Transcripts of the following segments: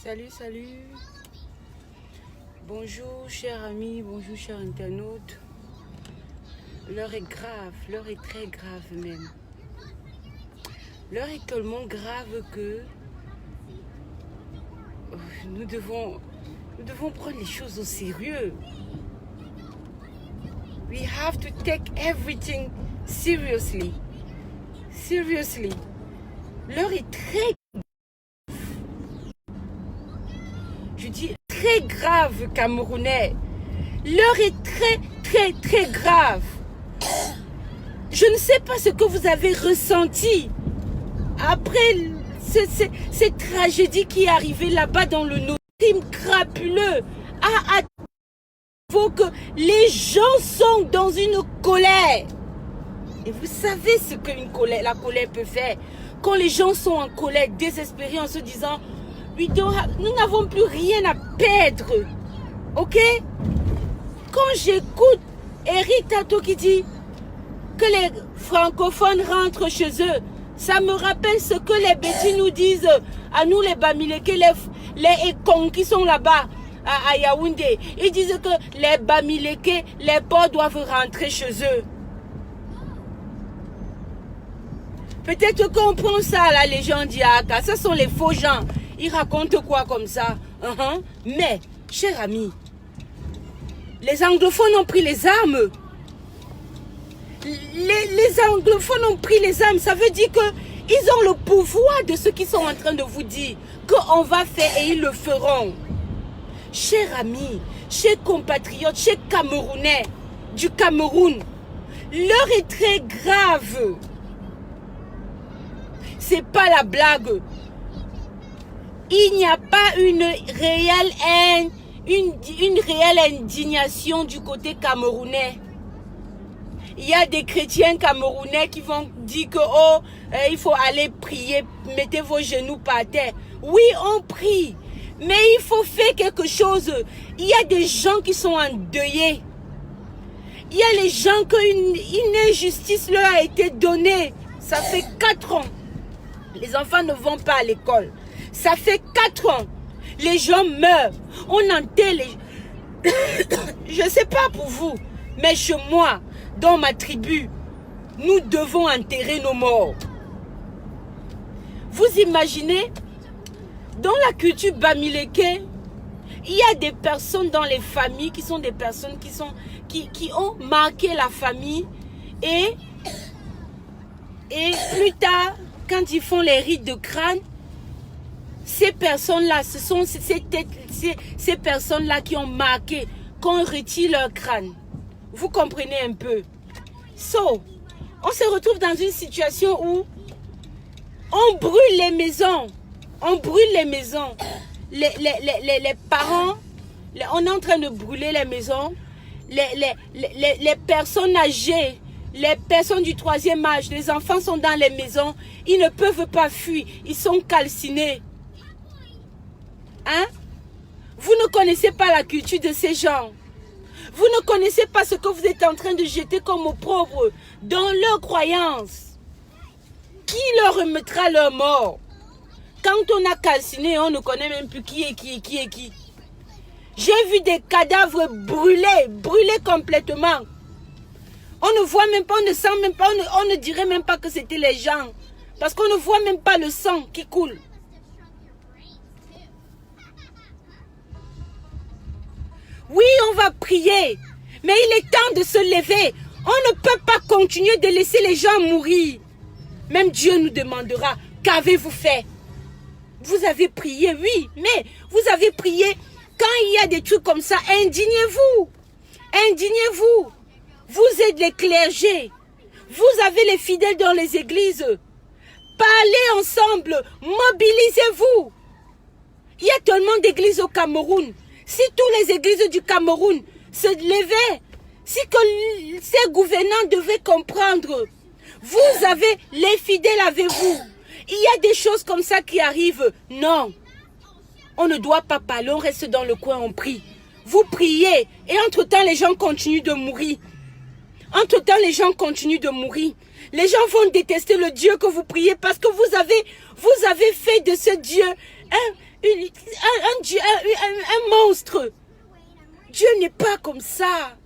Salut, salut. Bonjour, chers amis, bonjour, chers internautes. L'heure est grave, l'heure est très grave même. L'heure est tellement grave que nous devons prendre les choses au sérieux. We have to take everything seriously. Seriously. L'heure est très, je dis très grave, Camerounais. L'heure est très grave. Je ne sais pas ce que vous avez ressenti après cette tragédie qui est arrivée là-bas dans le nord. Crime crapuleux à que les gens sont dans une colère. Et vous savez ce que la colère peut faire. Quand les gens sont en colère, désespérés, en se disant nous n'avons plus rien à perdre. Ok? Quand j'écoute Eric Tato qui dit que les francophones rentrent chez eux, ça me rappelle ce que les bêtis nous disent à nous les Bamileke, les Ekong qui sont là-bas à Yaoundé. Ils disent que les Bamileke, les porcs doivent rentrer chez eux. Peut-être qu'on prend ça à la légende d'Iaka. Ce sont les faux gens. Ils racontent quoi comme ça? Mais, chers amis, les anglophones ont pris les armes. Les anglophones ont pris les armes. Ça veut dire qu'ils ont le pouvoir de ce qu'ils sont en train de vous dire. Qu'on va faire et ils le feront. Chers amis, chers compatriotes, chers Camerounais du Cameroun, l'heure est très grave. C'est pas la blague. Il n'y a pas une réelle indignation du côté camerounais. Il y a des chrétiens camerounais qui vont dire que il faut aller prier, mettez vos genoux par terre. Oui, on prie, mais il faut faire quelque chose. Il y a des gens qui sont endeuillés. Il y a les gens qu'une injustice leur a été donnée. Ça fait 4 ans. Les enfants ne vont pas à l'école. Ça fait 4 ans. Les gens meurent. On enterre les... Je ne sais pas pour vous, mais chez moi, dans ma tribu, nous devons enterrer nos morts. Vous imaginez, dans la culture Bamileke, il y a des personnes dans les familles qui sont des personnes qui ont marqué la famille et plus tard, quand ils font les rites de crâne, ces personnes-là, ce sont ces personnes-là qui ont marqué qu'on retire leur crâne. Vous comprenez un peu? On se retrouve dans une situation où on brûle les maisons. On brûle les maisons. Les parents, on est en train de brûler les maisons. Les personnes âgées, les personnes du 3e âge, les enfants sont dans les maisons. Ils ne peuvent pas fuir. Ils sont calcinés. Hein? Vous ne connaissez pas la culture de ces gens. Vous ne connaissez pas ce que vous êtes en train de jeter comme opprobre dans leurs croyances. Qui leur remettra leur mort? Quand on a calciné, on ne connaît même plus qui est qui. J'ai vu des cadavres brûlés complètement. On ne voit même pas, on ne sent même pas, on ne dirait même pas que c'était les gens. Parce qu'on ne voit même pas le sang qui coule. Oui, on va prier, mais il est temps de se lever. On ne peut pas continuer de laisser les gens mourir. Même Dieu nous demandera, qu'avez-vous fait? Vous avez prié, oui, mais vous avez prié. Quand il y a des trucs comme ça, indignez-vous. Indignez-vous. Vous êtes les clergés. Vous avez les fidèles dans les églises. Parlez ensemble. Mobilisez-vous. Il y a tellement d'églises au Cameroun. Si toutes les églises du Cameroun se levaient, si que ces gouvernants devaient comprendre, vous avez les fidèles avec vous. Il y a des choses comme ça qui arrivent. Non, on ne doit pas parler, on reste dans le coin, on prie. Vous priez et entre-temps, les gens continuent de mourir. Entre-temps, les gens continuent de mourir. Les gens vont détester le Dieu que vous priez parce que vous avez fait de ce Dieu un Dieu, un monstre. Dieu n'est pas comme ça.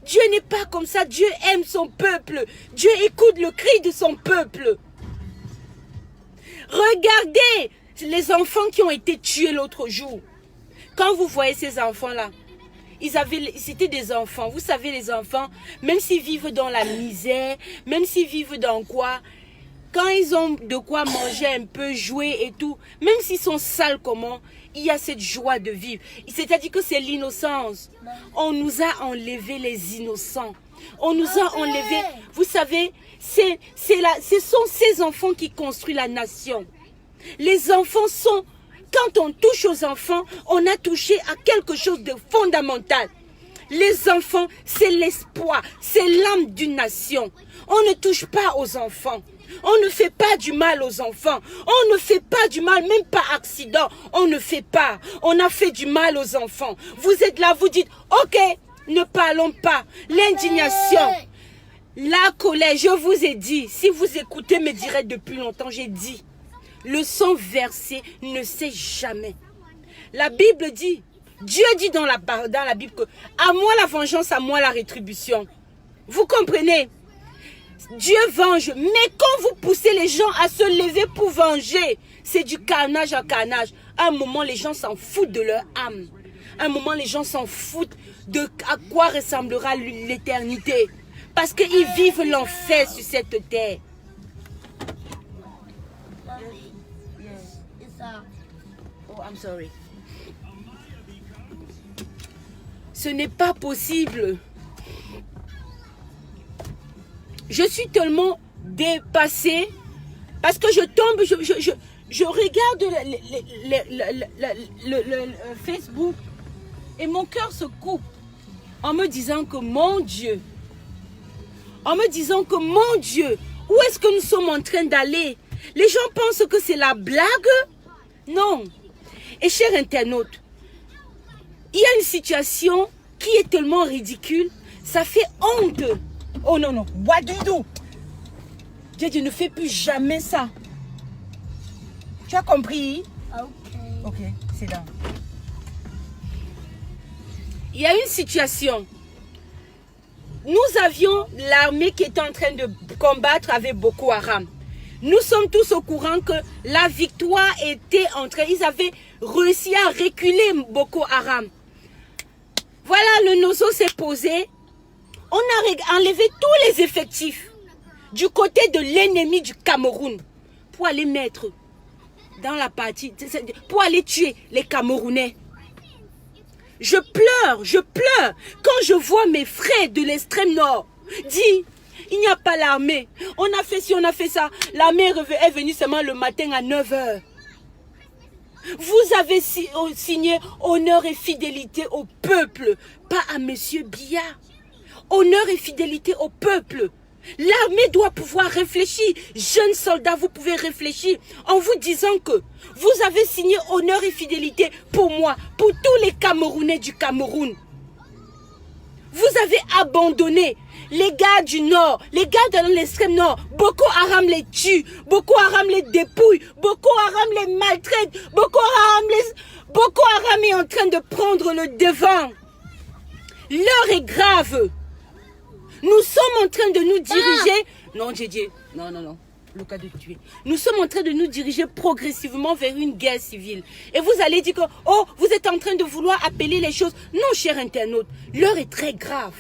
Dieu n'est pas comme ça. Dieu aime son peuple. Dieu écoute le cri de son peuple. Regardez les enfants qui ont été tués l'autre jour. Quand vous voyez ces enfants-là, c'était des enfants. Vous savez, les enfants, même s'ils vivent dans la misère, même s'ils vivent dans quoi, quand ils ont de quoi manger un peu, jouer et tout, même s'ils sont sales comment, il y a cette joie de vivre. C'est-à-dire que c'est l'innocence. On nous a enlevé les innocents. On nous a enlevé, vous savez, ce sont ces enfants qui construisent la nation. Les enfants sont, quand on touche aux enfants, on a touché à quelque chose de fondamental. Les enfants, c'est l'espoir, c'est l'âme d'une nation. On ne touche pas aux enfants. On ne fait pas du mal aux enfants. On ne fait pas du mal, même par accident. On ne fait pas. On a fait du mal aux enfants. Vous êtes là, vous dites, ok, ne parlons pas. L'indignation, la colère, je vous ai dit, si vous écoutez mes directs depuis longtemps, j'ai dit, le sang versé ne sait jamais. La Bible dit, Dieu dit dans la Bible que à moi la vengeance, à moi la rétribution. Vous comprenez? Dieu venge, mais quand vous poussez les gens à se lever pour venger, c'est du carnage à carnage. À un moment, les gens s'en foutent de leur âme. À un moment, les gens s'en foutent de à quoi ressemblera l'éternité. Parce qu'ils vivent l'enfer sur cette terre. Oh, I'm sorry. Ce n'est pas possible. Je suis tellement dépassée parce que je tombe, je regarde le Facebook et mon cœur se coupe en me disant que mon Dieu, où est-ce que nous sommes en train d'aller? Les gens pensent que c'est la blague. Non. Et chers internautes, il y a une situation qui est tellement ridicule, ça fait honte. Oh non, non, what do you do? Dieu ne fait plus jamais ça. Tu as compris? Ok, c'est là. Il y a une situation. Nous avions l'armée qui était en train de combattre avec Boko Haram. Nous sommes tous au courant que la victoire était en train... Ils avaient réussi à reculer Boko Haram. Voilà, le nozo s'est posé. On a enlevé tous les effectifs du côté de l'ennemi du Cameroun pour aller mettre dans la partie, pour aller tuer les Camerounais. Je pleure quand je vois mes frères de l'extrême nord dire, il n'y a pas l'armée. On a fait ci, on a fait ça. L'armée est venue seulement le matin à 9 h. Vous avez signé honneur et fidélité au peuple, pas à monsieur Biya. Honneur et fidélité au peuple. L'armée doit pouvoir réfléchir. Jeunes soldats, vous pouvez réfléchir en vous disant que vous avez signé honneur et fidélité pour moi, pour tous les Camerounais du Cameroun. Vous avez abandonné les gars du Nord, les gars dans l'extrême Nord. Boko Haram les tue, Boko Haram les dépouille, Boko Haram les maltraite, Boko Haram est en train de prendre le devant. L'heure est grave. Nous sommes en train de nous diriger... Non, Djedje, non, le cas de tuer. Nous sommes en train de nous diriger progressivement vers une guerre civile. Et vous allez dire que, oh, vous êtes en train de vouloir appeler les choses. Non, chers internautes, l'heure est très grave.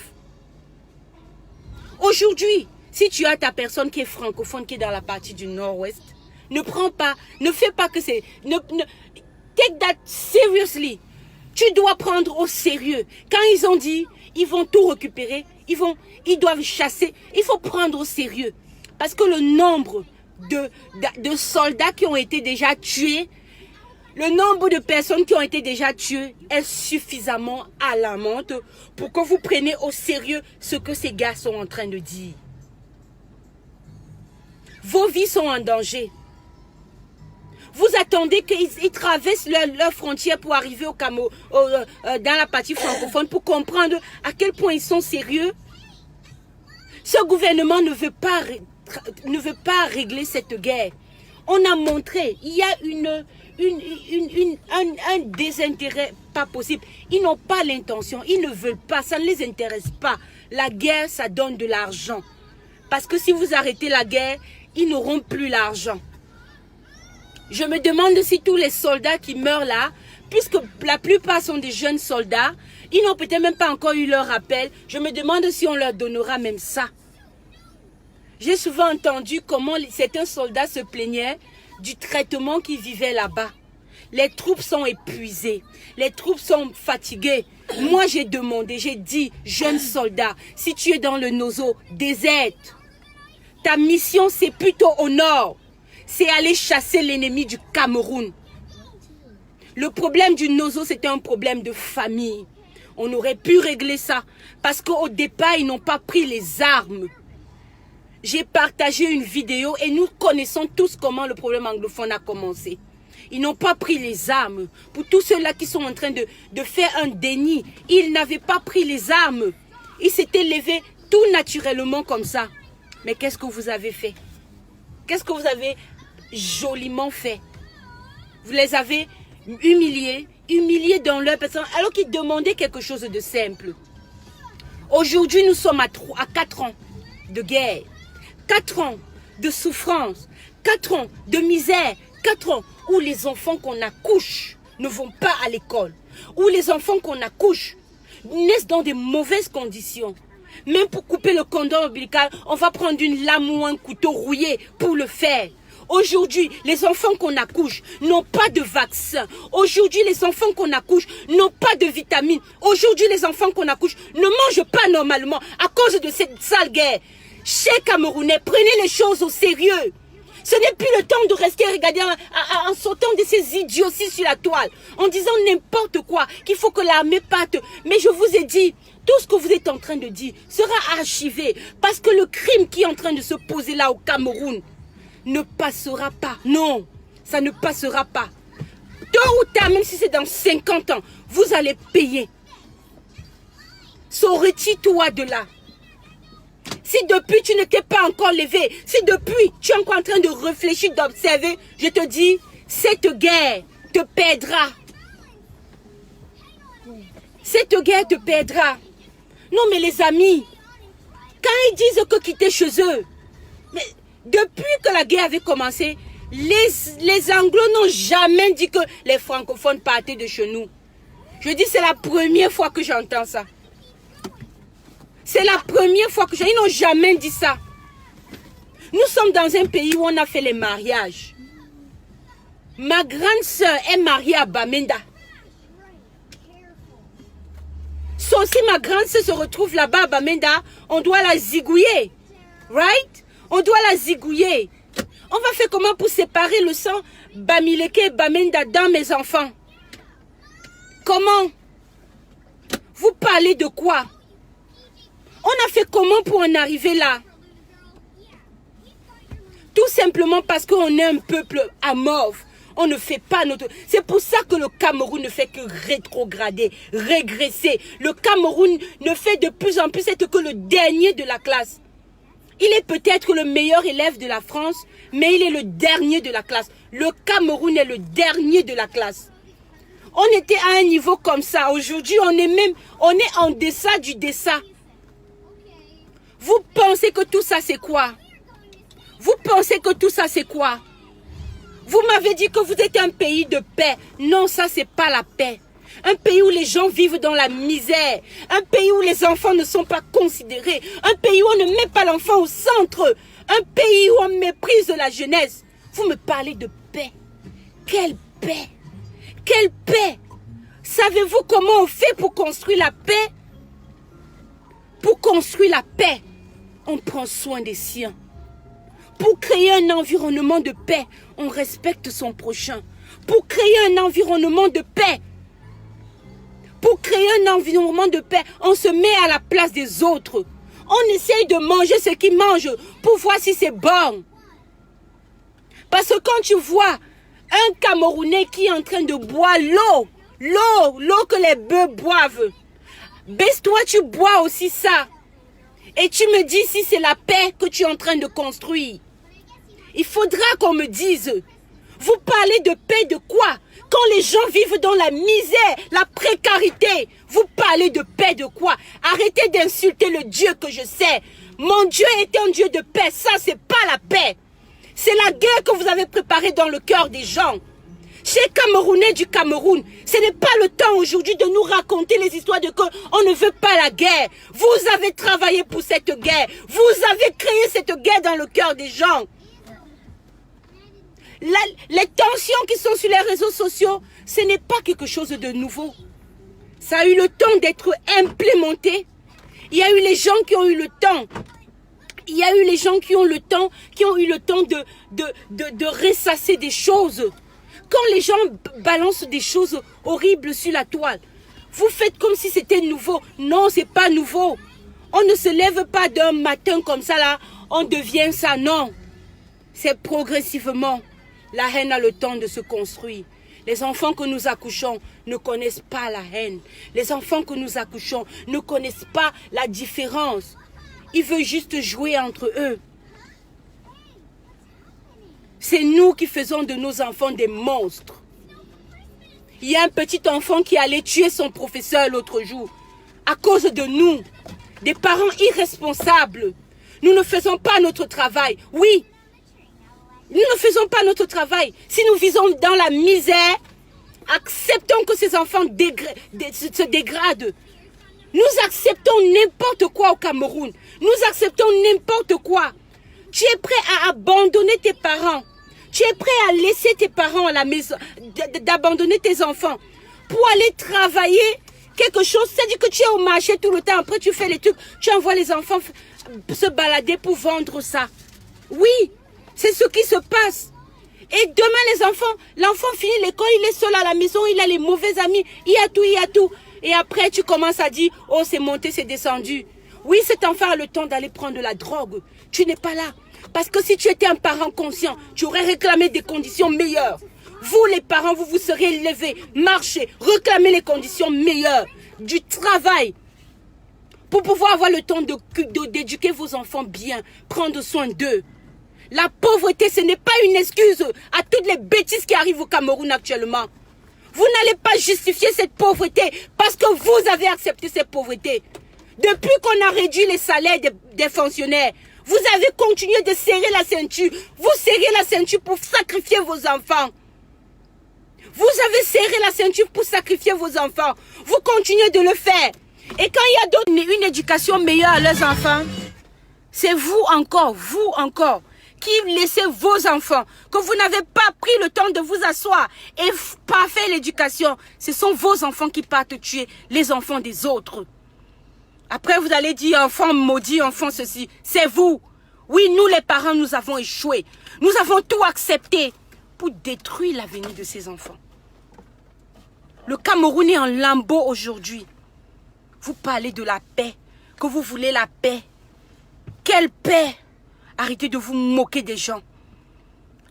Aujourd'hui, si tu as ta personne qui est francophone, qui est dans la partie du nord-ouest, ne fais pas que c'est... Take that seriously. Tu dois prendre au sérieux. Quand ils ont dit, ils vont tout récupérer, ils doivent chasser, il faut prendre au sérieux. Parce que le nombre de soldats qui ont été déjà tués, le nombre de personnes qui ont été déjà tuées est suffisamment alarmante pour que vous preniez au sérieux ce que ces gars sont en train de dire. Vos vies sont en danger. Vous attendez qu'ils traversent leur frontière pour arriver au Cameroun, dans la partie francophone, pour comprendre à quel point ils sont sérieux. Ce gouvernement ne veut pas régler cette guerre. On a montré, il y a un désintérêt pas possible. Ils n'ont pas l'intention, ils ne veulent pas, ça ne les intéresse pas. La guerre, ça donne de l'argent. Parce que si vous arrêtez la guerre, ils n'auront plus l'argent. Je me demande si tous les soldats qui meurent là, puisque la plupart sont des jeunes soldats, ils n'ont peut-être même pas encore eu leur rappel. Je me demande si on leur donnera même ça. J'ai souvent entendu comment certains soldats se plaignaient du traitement qu'ils vivaient là-bas. Les troupes sont épuisées, les troupes sont fatiguées. Moi, j'ai demandé, j'ai dit, jeune soldat, si tu es dans le Nozo, déserte. Ta mission, c'est plutôt au nord. C'est aller chasser l'ennemi du Cameroun. Le problème du Nozo, c'était un problème de famille. On aurait pu régler ça. Parce qu'au départ, ils n'ont pas pris les armes. J'ai partagé une vidéo et nous connaissons tous comment le problème anglophone a commencé. Ils n'ont pas pris les armes. Pour tous ceux-là qui sont en train de faire un déni, ils n'avaient pas pris les armes. Ils s'étaient levés tout naturellement comme ça. Mais qu'est-ce que vous avez fait? Qu'est-ce que vous avez joliment fait? Vous les avez humiliés dans leur personne, alors qu'ils demandaient quelque chose de simple. Aujourd'hui, nous sommes à 4 ans de guerre, 4 ans de souffrance, 4 ans de misère, 4 ans où les enfants qu'on accouche ne vont pas à l'école, où les enfants qu'on accouche naissent dans de mauvaises conditions. Même pour couper le cordon ombilical, on va prendre une lame ou un couteau rouillé pour le faire. Aujourd'hui, les enfants qu'on accouche n'ont pas de vaccin. Aujourd'hui, les enfants qu'on accouche n'ont pas de vitamines. Aujourd'hui, les enfants qu'on accouche ne mangent pas normalement à cause de cette sale guerre. Chers Camerounais, prenez les choses au sérieux. Ce n'est plus le temps de rester regarder en sautant de ces idioties sur la toile, en disant n'importe quoi, qu'il faut que l'armée parte. Mais je vous ai dit, tout ce que vous êtes en train de dire sera archivé. Parce que le crime qui est en train de se poser là au Cameroun ne passera pas. Non, ça ne passera pas. Tôt ou tard, même si c'est dans 50 ans, vous allez payer. So, retire-toi de là. Si depuis tu ne t'es pas encore levé, si depuis tu es encore en train de réfléchir, d'observer, je te dis, cette guerre te perdra. Cette guerre te perdra. Non mais les amis, quand ils disent que quitter chez eux, mais depuis que la guerre avait commencé, les Anglo n'ont jamais dit que les francophones partaient de chez nous. Je dis c'est la première fois que j'entends ça. C'est la première fois que ils n'ont jamais dit ça. Nous sommes dans un pays où on a fait les mariages. Ma grande sœur est mariée à Bamenda. So, si ma grande sœur se retrouve là-bas à Bamenda, on doit la zigouiller. Right? On doit la zigouiller. On va faire comment pour séparer le sang Bamileke et Bamenda dans mes enfants? Comment? Vous parlez de quoi? On a fait comment pour en arriver là? Tout simplement parce qu'on est un peuple amorphe. On ne fait pas notre... C'est pour ça que le Cameroun ne fait que rétrograder, régresser. Le Cameroun ne fait de plus en plus être que le dernier de la classe. Il est peut-être le meilleur élève de la France, mais il est le dernier de la classe. Le Cameroun est le dernier de la classe. On était à un niveau comme ça. Aujourd'hui, on est en deçà du deçà. Vous pensez que tout ça c'est quoi? Vous pensez que tout ça c'est quoi? Vous m'avez dit que vous êtes un pays de paix. Non, ça c'est pas la paix. Un pays où les gens vivent dans la misère. Un pays où les enfants ne sont pas considérés. Un pays où on ne met pas l'enfant au centre. Un pays où on méprise la jeunesse. Vous me parlez de paix. Quelle paix? Quelle paix? Savez-vous comment on fait pour construire la paix? Pour construire la paix, on prend soin des siens. Pour créer un environnement de paix, on respecte son prochain. Pour créer un environnement de paix, on se met à la place des autres. On essaye de manger ce qu'ils mangent pour voir si c'est bon. Parce que quand tu vois un Camerounais qui est en train de boire l'eau que les bœufs boivent, baisse-toi, tu bois aussi ça. Et tu me dis si c'est la paix que tu es en train de construire. Il faudra qu'on me dise, vous parlez de paix de quoi? Quand les gens vivent dans la misère, la précarité, vous parlez de paix de quoi? Arrêtez d'insulter le Dieu que je sais. Mon Dieu est un Dieu de paix, ça c'est pas la paix. C'est la guerre que vous avez préparée dans le cœur des gens. Chez les Camerounais du Cameroun, ce n'est pas le temps aujourd'hui de nous raconter les histoires de qu'on ne veut pas la guerre. Vous avez travaillé pour cette guerre. Vous avez créé cette guerre dans le cœur des gens. Les tensions qui sont sur les réseaux sociaux, ce n'est pas quelque chose de nouveau. Ça a eu le temps d'être implémenté. Il y a eu les gens qui ont eu le temps. Il y a eu les gens qui ont eu le temps de ressasser des choses. Quand les gens balancent des choses horribles sur la toile, vous faites comme si c'était nouveau. Non, c'est pas nouveau. On ne se lève pas d'un matin comme ça là, on devient ça. Non, c'est progressivement. La haine a le temps de se construire. Les enfants que nous accouchons ne connaissent pas la haine. Les enfants que nous accouchons ne connaissent pas la différence. Ils veulent juste jouer entre eux. C'est nous qui faisons de nos enfants des monstres. Il y a un petit enfant qui allait tuer son professeur l'autre jour. À cause de nous, des parents irresponsables. Nous ne faisons pas notre travail. Oui, nous ne faisons pas notre travail. Si nous vivons dans la misère, acceptons que ces enfants se dégradent. Nous acceptons n'importe quoi au Cameroun. Nous acceptons n'importe quoi. Tu es prêt à abandonner tes parents. Tu es prêt à laisser tes parents à la maison, d'abandonner tes enfants pour aller travailler quelque chose. C'est-à-dire que tu es au marché tout le temps. Après, tu fais les trucs. Tu envoies les enfants se balader pour vendre ça. Oui, c'est ce qui se passe. Et demain, les enfants, l'enfant finit l'école, il est seul à la maison, il a les mauvais amis, il y a tout, il y a tout. Et après, tu commences à dire, oh, c'est monté, c'est descendu. Oui, cet enfant a le temps d'aller prendre de la drogue. Tu n'es pas là. Parce que si tu étais un parent conscient, tu aurais réclamé des conditions meilleures. Vous, les parents, vous vous serez levés, marchez, réclamez les conditions meilleures du travail pour pouvoir avoir le temps d'éduquer vos enfants bien, prendre soin d'eux. La pauvreté, ce n'est pas une excuse à toutes les bêtises qui arrivent au Cameroun actuellement. Vous n'allez pas justifier cette pauvreté parce que vous avez accepté cette pauvreté. Depuis qu'on a réduit les salaires des fonctionnaires, vous avez continué de serrer la ceinture. Vous serrez la ceinture pour sacrifier vos enfants. Vous avez serré la ceinture pour sacrifier vos enfants. Vous continuez de le faire. Et quand il y a d'autres, une éducation meilleure à leurs enfants, c'est vous encore, qui laissez vos enfants, que vous n'avez pas pris le temps de vous asseoir et pas fait l'éducation. Ce sont vos enfants qui partent tuer les enfants des autres. Après, vous allez dire, enfant maudit, enfant ceci. C'est vous. Oui, nous les parents, nous avons échoué. Nous avons tout accepté pour détruire l'avenir de ces enfants. Le Cameroun est en lambeaux aujourd'hui. Vous parlez de la paix, que vous voulez la paix. Quelle paix? Arrêtez de vous moquer des gens.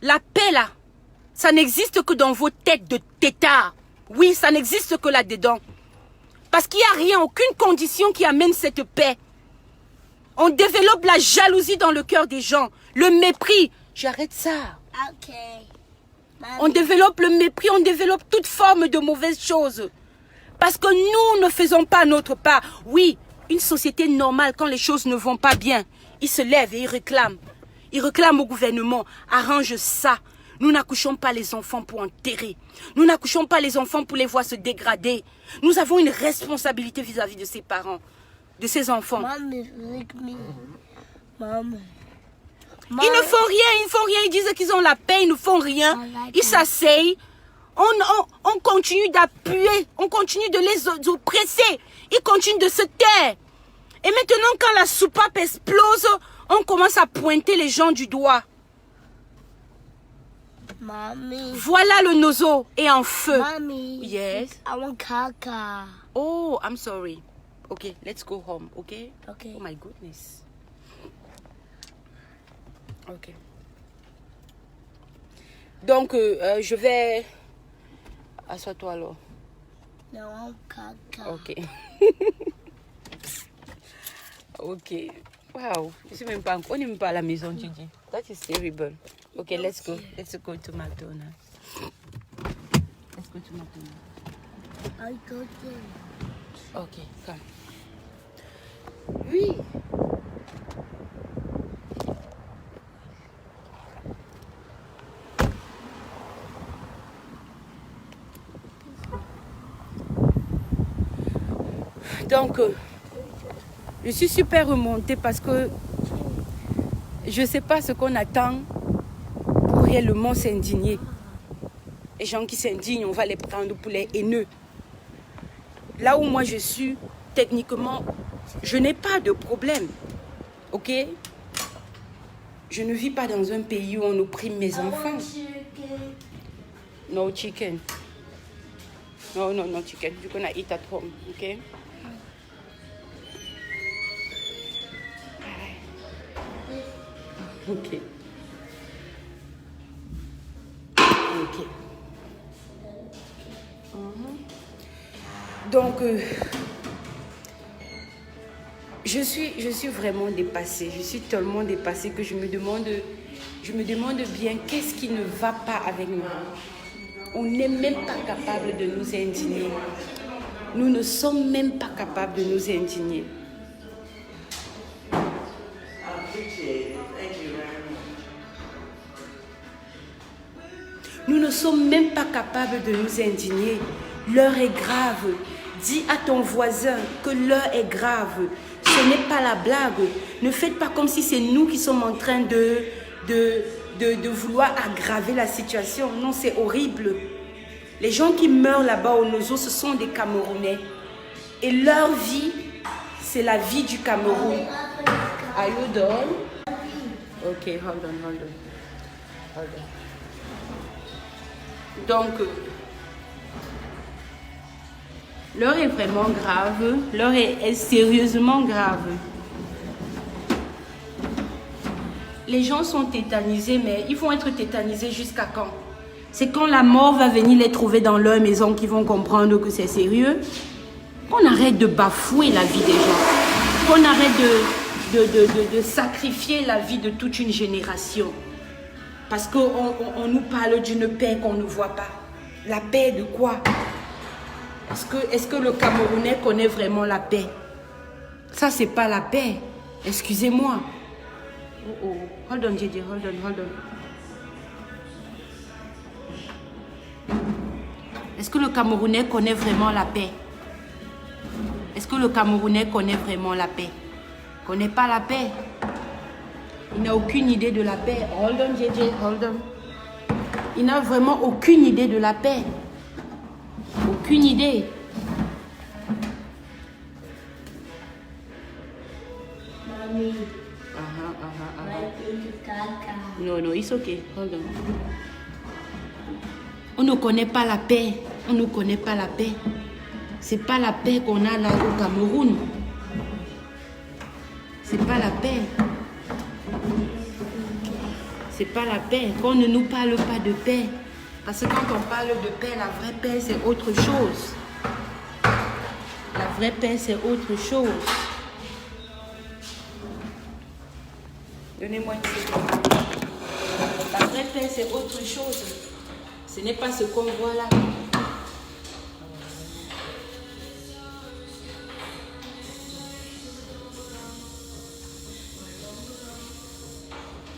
La paix, là, ça n'existe que dans vos têtes de têtards. Oui, ça n'existe que là-dedans. Parce qu'il n'y a rien, aucune condition qui amène cette paix. On développe la jalousie dans le cœur des gens. Le mépris. J'arrête ça. Ok. On développe le mépris, on développe toute forme de mauvaises choses. Parce que nous ne faisons pas notre part. Oui, une société normale, quand les choses ne vont pas bien, ils se lèvent et ils réclament. Ils réclament au gouvernement, arrange ça. Nous n'accouchons pas les enfants pour enterrer. Nous n'accouchons pas les enfants pour les voir se dégrader. Nous avons une responsabilité vis-à-vis de ces parents, de ces enfants. Mom is like me. Mom. Ils ne font rien, ils disent qu'ils ont la paix, ils ne font rien. Ils s'asseyent. On continue d'appuyer, on continue de les oppresser. Ils continuent de se taire. Et maintenant, quand la soupape explose, on commence à pointer les gens du doigt. Mommy. Voilà le nozo est en feu. Mommy. Yes. I want caca. Oh, I'm sorry. Okay, let's go home, okay? Okay. Oh my goodness. Ok. Donc, je vais... Assois-toi alors. I want caca. Ok. Ok. Wow, je suis même pas, on n'est même pas à la maison, tu dis. That is terrible. Okay, let's go. Let's go to McDonald's. Let's go to McDonald's. I go there. Okay, come. Oui. Donc, je suis super remontée parce que je ne sais pas ce qu'on attend pour réellement s'indigner. Les gens qui s'indignent, on va les prendre pour les haineux. Là où moi je suis, techniquement, je n'ai pas de problème. Ok? Je ne vis pas dans un pays où on opprime mes enfants. No chicken. No chicken. You're gonna eat at home, ok? Ok. Ok. Donc, je suis vraiment dépassée. Je suis tellement dépassée que je me demande bien qu'est-ce qui ne va pas avec nous. On n'est même pas capable de nous indigner. Nous ne sommes même pas capables de nous indigner. Nous ne sommes même pas capables de nous indigner. L'heure est grave. Dis à ton voisin que l'heure est grave. Ce n'est pas la blague. Ne faites pas comme si c'est nous qui sommes en train de vouloir aggraver la situation. Non, c'est horrible. Les gens qui meurent là-bas au Nozo, ce sont des Camerounais. Et leur vie, c'est la vie du Cameroun. Are you done? Ok, hold on. Donc, l'heure est vraiment grave. L'heure est sérieusement grave. Les gens sont tétanisés, mais ils vont être tétanisés jusqu'à quand? C'est quand la mort va venir les trouver dans leur maison qu'ils vont comprendre que c'est sérieux. Qu'on arrête de bafouer la vie des gens. Qu'on arrête de sacrifier la vie de toute une génération. Parce qu'on nous parle d'une paix qu'on ne voit pas. La paix de quoi? Est-ce que le Camerounais connaît vraiment la paix? Ça, c'est pas la paix. Excusez-moi. Oh. Hold on, JJ. Hold on. Est-ce que le Camerounais connaît vraiment la paix? Est-ce que le Camerounais connaît vraiment la paix? Il ne connaît pas la paix. Il n'a aucune idée de la paix. Hold on, JJ. Hold on. Il n'a vraiment aucune idée de la paix. Aucune idée. Mommy. No, it's okay. Hold on. On ne connaît pas la paix. On ne connaît pas la paix. C'est pas la paix qu'on a là au Cameroun. C'est pas la paix. C'est pas la paix. Qu'on ne nous parle pas de paix. Parce que quand on parle de paix, la vraie paix, c'est autre chose. La vraie paix, c'est autre chose. Donnez-moi une seconde. La vraie paix, c'est autre chose. Ce n'est pas ce qu'on voit là.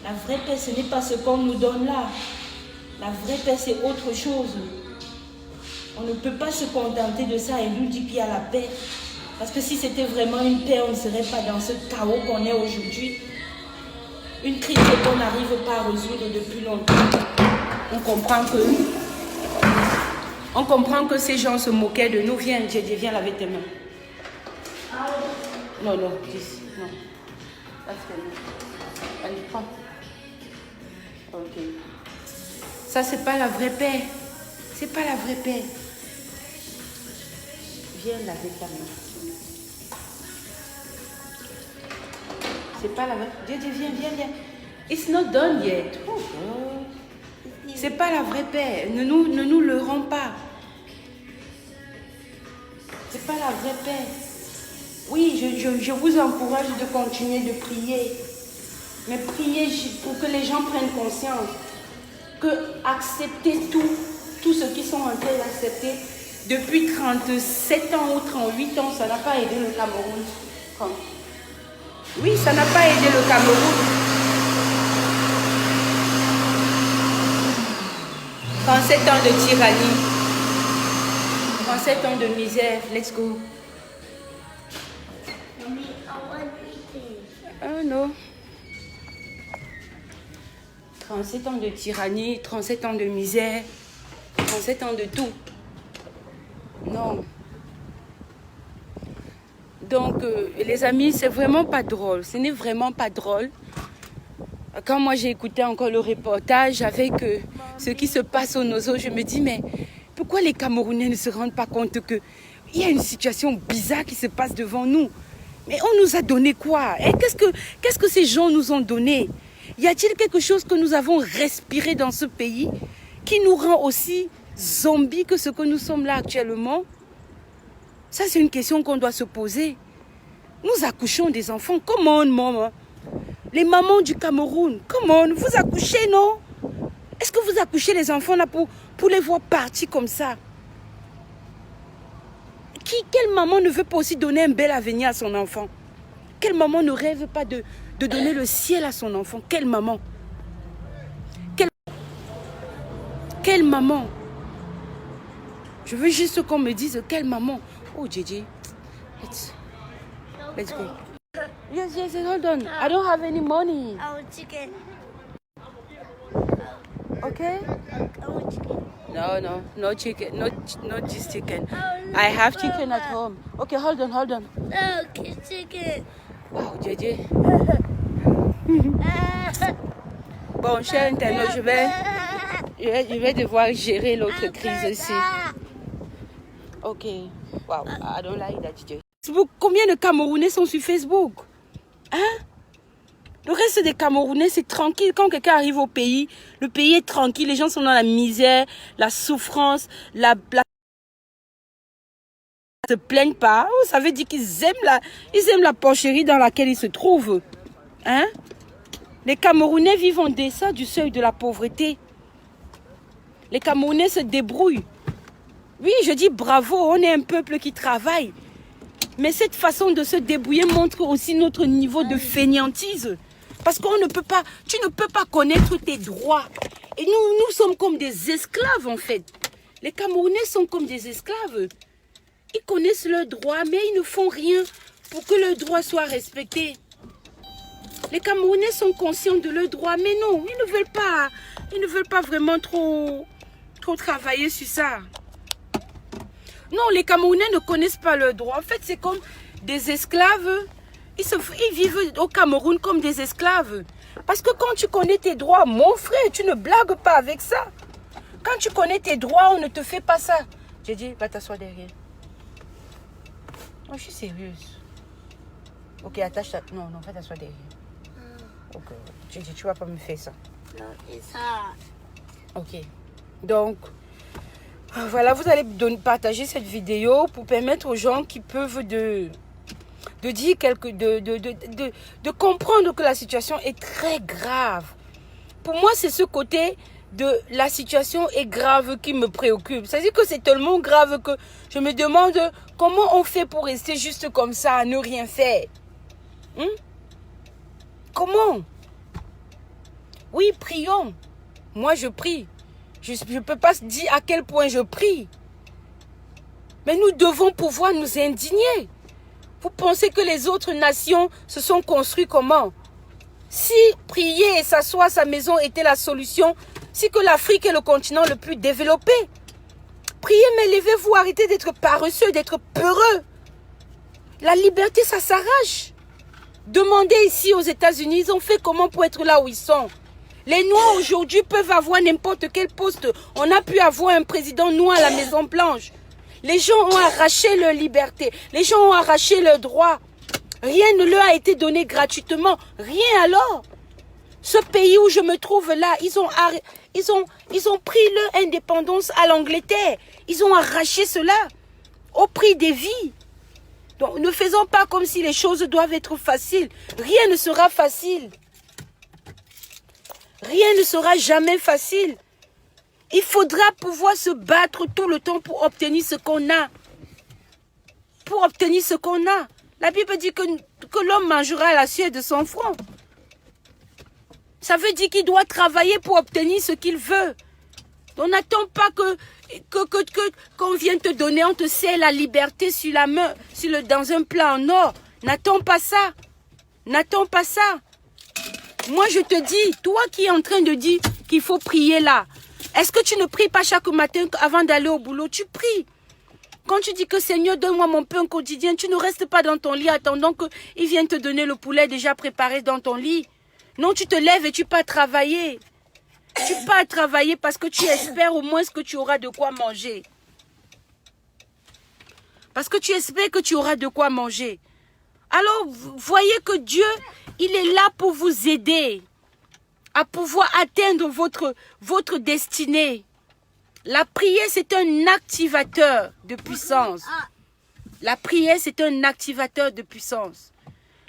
La vraie paix, ce n'est pas ce qu'on nous donne là. La vraie paix, c'est autre chose. On ne peut pas se contenter de ça et nous dire qu'il y a la paix. Parce que si c'était vraiment une paix, on ne serait pas dans ce chaos qu'on est aujourd'hui. Une crise qu'on n'arrive pas à résoudre depuis longtemps. On comprend que ces gens se moquaient de nous. Viens, viens laver tes mains. Non, please, non. Allez, prends. Ok. Ça, c'est pas la vraie paix. C'est pas la vraie paix. Viens laver ta main. C'est pas la vraie. Viens. It's not done yet. Oh God. C'est pas la vraie paix. Ne nous leurrons pas. C'est pas la vraie paix. Oui, je vous encourage de continuer de prier. Mais priez pour que les gens prennent conscience que accepter tout ce qu'ils sont en train d'accepter depuis 37 ans ou 38 ans, ça n'a pas aidé le Cameroun. Oui, ça n'a pas aidé le Cameroun. 37 ans de tyrannie. 37 ans de misère. Let's go. Mommy, I want eating. Oh non. 37 ans de tyrannie, 37 ans de misère, 37 ans de tout. Non. Donc, les amis, c'est vraiment pas drôle. Ce n'est vraiment pas drôle. Quand moi j'ai écouté encore le reportage avec ce qui se passe au Nozo, je me dis, mais pourquoi les Camerounais ne se rendent pas compte qu'il y a une situation bizarre qui se passe devant nous? Mais on nous a donné quoi? Et qu'est-ce que ces gens nous ont donné? Y a-t-il quelque chose que nous avons respiré dans ce pays qui nous rend aussi zombies que ce que nous sommes là actuellement? Ça, c'est une question qu'on doit se poser. Nous accouchons des enfants. Comment, maman? Les mamans du Cameroun, comment? Vous accouchez, non? Est-ce que vous accouchez les enfants là pour les voir partir comme ça? Quelle maman ne veut pas aussi donner un bel avenir à son enfant? Quelle maman ne rêve pas de donner le ciel à son enfant? Quelle maman? Quelle maman? Je veux juste qu'on me dise quelle maman. Oh, Gigi. Let's go. Yes, hold on. I don't have any money. I want chicken. Okay? I want chicken. No chicken. Not just chicken. I have chicken at home. Okay, hold on. No, chicken. Wow, Gigi. Bon, cher internaute, je vais devoir gérer l'autre crise aussi. Ok. Wow, I don't like that, Gigi. Facebook, combien de Camerounais sont sur Facebook? Hein? Le reste des Camerounais, c'est tranquille. Quand quelqu'un arrive au pays, le pays est tranquille. Les gens sont dans la misère, la souffrance, ils ne se plaignent pas. Oh, ça veut dire qu'ils aiment la porcherie dans laquelle ils se trouvent. Hein? Les Camerounais vivent en deçà du seuil de la pauvreté. Les Camerounais se débrouillent. Oui, je dis bravo, on est un peuple qui travaille. Mais cette façon de se débrouiller montre aussi notre niveau de fainéantise. Parce qu'on ne peut pas, tu ne peux pas connaître tes droits. Et nous sommes comme des esclaves en fait. Les Camerounais sont comme des esclaves. Ils connaissent leurs droits, mais ils ne font rien pour que leurs droits soient respectés. Les Camerounais sont conscients de leurs droits, mais non, ils ne veulent pas vraiment trop travailler sur ça. Non, les Camerounais ne connaissent pas leurs droits. En fait, c'est comme des esclaves. Ils vivent au Cameroun comme des esclaves. Parce que quand tu connais tes droits, mon frère, tu ne blagues pas avec ça. Quand tu connais tes droits, on ne te fait pas ça. J'ai dit, va t'asseoir derrière. Moi, je suis sérieuse. Ok, attache ta... Non, va t'asseoir derrière. Ok, j'ai dit, tu vas pas me faire ça. No, it's hard. Ok, donc... Voilà, vous allez partager cette vidéo pour permettre aux gens qui peuvent de comprendre que la situation est très grave. Pour moi, c'est ce côté de la situation est grave qui me préoccupe. C'est-à-dire que c'est tellement grave que je me demande comment on fait pour rester juste comme ça, à ne rien faire. Comment? Oui, prions. Moi, je prie. Je ne peux pas dire à quel point je prie. Mais nous devons pouvoir nous indigner. Vous pensez que les autres nations se sont construites comment? Si prier et s'asseoir à sa maison était la solution, si que l'Afrique est le continent le plus développé, priez mais levez-vous, arrêtez d'être paresseux, d'être peureux. La liberté, ça s'arrache. Demandez ici aux États-Unis, ils ont fait comment pour être là où ils sont? Les Noirs aujourd'hui peuvent avoir n'importe quel poste. On a pu avoir un président noir à la Maison Blanche. Les gens ont arraché leur liberté. Les gens ont arraché leurs droits. Rien ne leur a été donné gratuitement. Rien alors. Ce pays où je me trouve là, ils ont pris leur indépendance à l'Angleterre. Ils ont arraché cela au prix des vies. Donc, ne faisons pas comme si les choses doivent être faciles. Rien ne sera facile. Rien ne sera jamais facile. Il faudra pouvoir se battre tout le temps pour obtenir ce qu'on a. Pour obtenir ce qu'on a. La Bible dit que l'homme mangera la sueur de son front. Ça veut dire qu'il doit travailler pour obtenir ce qu'il veut. On n'attend pas qu'on vienne te donner, on te serre la liberté sur la main, dans un plat en or. N'attends pas ça. N'attends pas ça. Moi, je te dis, toi qui es en train de dire qu'il faut prier là, est-ce que tu ne pries pas chaque matin avant d'aller au boulot? Tu pries. Quand tu dis que Seigneur, donne-moi mon pain quotidien, tu ne restes pas dans ton lit attendant qu'il vienne te donner le poulet déjà préparé dans ton lit. Non, tu te lèves et tu pars travailler. Tu pars travailler parce que tu espères au moins que tu auras de quoi manger. Parce que tu espères que tu auras de quoi manger. Alors, voyez que Dieu, il est là pour vous aider à pouvoir atteindre votre destinée. La prière, c'est un activateur de puissance. La prière, c'est un activateur de puissance.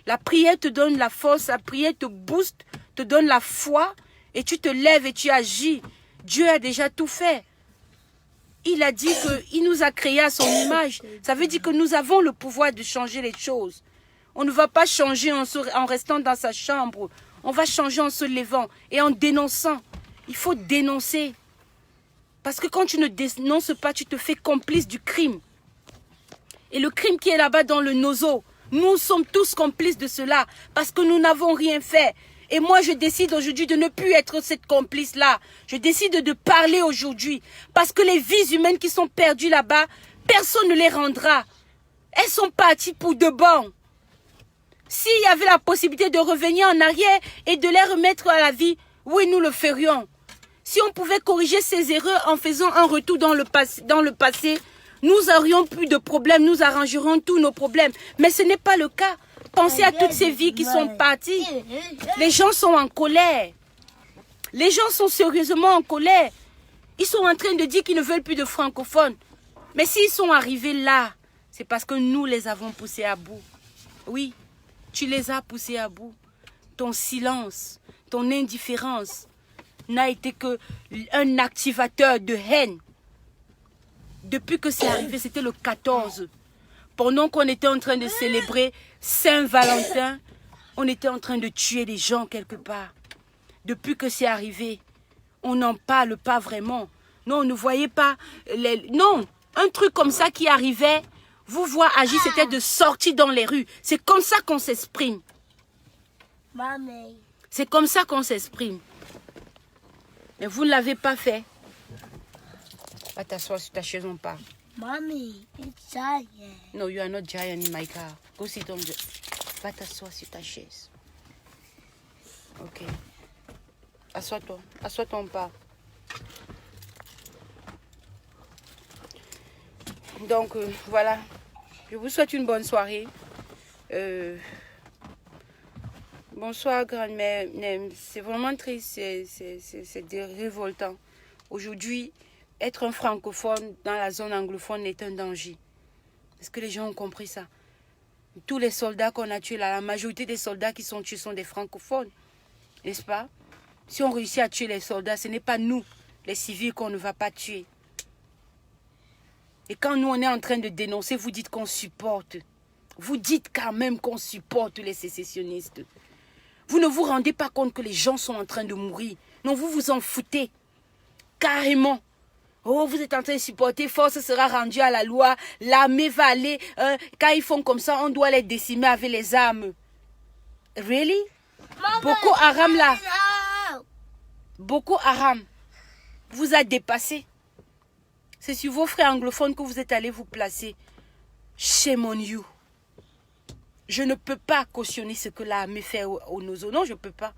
La prière te donne la force, la prière te booste, te donne la foi et tu te lèves et tu agis. Dieu a déjà tout fait. Il a dit qu'il nous a créés à son image. Ça veut dire que nous avons le pouvoir de changer les choses. On ne va pas changer en restant dans sa chambre. On va changer en se levant et en dénonçant. Il faut dénoncer. Parce que quand tu ne dénonces pas, tu te fais complice du crime. Et le crime qui est là-bas dans le nozo, nous sommes tous complices de cela. Parce que nous n'avons rien fait. Et moi, je décide aujourd'hui de ne plus être cette complice-là. Je décide de parler aujourd'hui. Parce que les vies humaines qui sont perdues là-bas, personne ne les rendra. Elles sont parties pour de bon. S'il y avait la possibilité de revenir en arrière et de les remettre à la vie, oui, nous le ferions. Si on pouvait corriger ces erreurs en faisant un retour dans le passé, nous aurions plus de problèmes, nous arrangerions tous nos problèmes. Mais ce n'est pas le cas. Pensez à toutes ces vies qui sont parties. Les gens sont en colère. Les gens sont sérieusement en colère. Ils sont en train de dire qu'ils ne veulent plus de francophones. Mais s'ils sont arrivés là, c'est parce que nous les avons poussés à bout. Oui, tu les as poussés à bout. Ton silence, ton indifférence n'a été qu'un activateur de haine. Depuis que c'est arrivé, c'était le 14. Pendant qu'on était en train de célébrer Saint-Valentin, on était en train de tuer des gens quelque part. Depuis que c'est arrivé, on n'en parle pas vraiment. Non, on ne voyait pas... Non, un truc comme ça qui arrivait, vous voir agir, c'était de sortir dans les rues. C'est comme ça qu'on s'exprime. C'est comme ça qu'on s'exprime. Mais vous ne l'avez pas fait. Va t'asseoir sur ta chaise, on part. Mommy, it's giant. No, you are not giant in my car. Go sit on the... Va t'asseoir sur ta chaise. Ok. Assois-toi. Assois-toi, on part. Donc, voilà. Je vous souhaite une bonne soirée. Bonsoir, grand-mère. C'est vraiment triste. C'est révoltant. Aujourd'hui, être un francophone dans la zone anglophone est un danger. Est-ce que les gens ont compris ça? Tous les soldats qu'on a tués là, la majorité des soldats qui sont tués sont des francophones. N'est-ce pas? Si on réussit à tuer les soldats, ce n'est pas nous, les civils, qu'on ne va pas tuer. Et quand nous, on est en train de dénoncer, vous dites qu'on supporte. Vous dites quand même qu'on supporte les sécessionnistes. Vous ne vous rendez pas compte que les gens sont en train de mourir. Non, vous vous en foutez. Carrément. Oh, vous êtes en train de supporter, force sera rendue à la loi, l'armée va aller, quand ils font comme ça, on doit les décimer avec les armes. Really? Boko Haram là, Boko Haram vous a dépassé. C'est sur vos frères anglophones que vous êtes allés vous placer. Shame on you. Je ne peux pas cautionner ce que l'armée fait au Nozo. Non, je ne peux pas.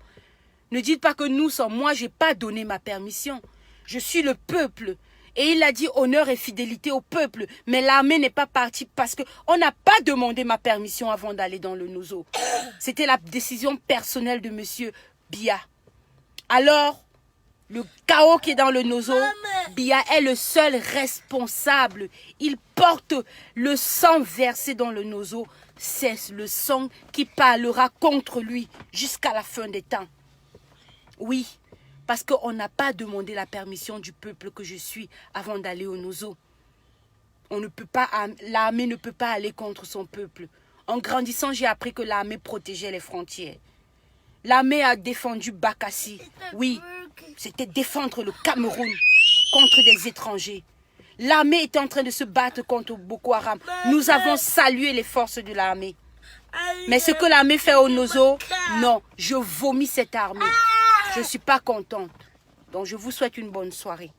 Ne dites pas que nous sommes, moi, je n'ai pas donné ma permission. Je suis le peuple. Et il a dit honneur et fidélité au peuple. Mais l'armée n'est pas partie parce qu'on n'a pas demandé ma permission avant d'aller dans le Nozo. C'était la décision personnelle de M. Biya. Alors, Le chaos qui est dans le Nozo, Biya est le seul responsable. Il porte le sang versé dans le Nozo. C'est le sang qui parlera contre lui jusqu'à la fin des temps. Oui, parce qu'on n'a pas demandé la permission du peuple que je suis avant d'aller au Nozo. On ne peut pas, l'armée ne peut pas aller contre son peuple. En grandissant, j'ai appris que l'armée protégeait les frontières. L'armée a défendu Bakassi. Oui, c'était défendre le Cameroun contre des étrangers. L'armée était en train de se battre contre Boko Haram. Nous avons salué les forces de l'armée. Mais ce que l'armée fait au Nozo, non, je vomis cette armée. Je ne suis pas contente. Donc je vous souhaite une bonne soirée.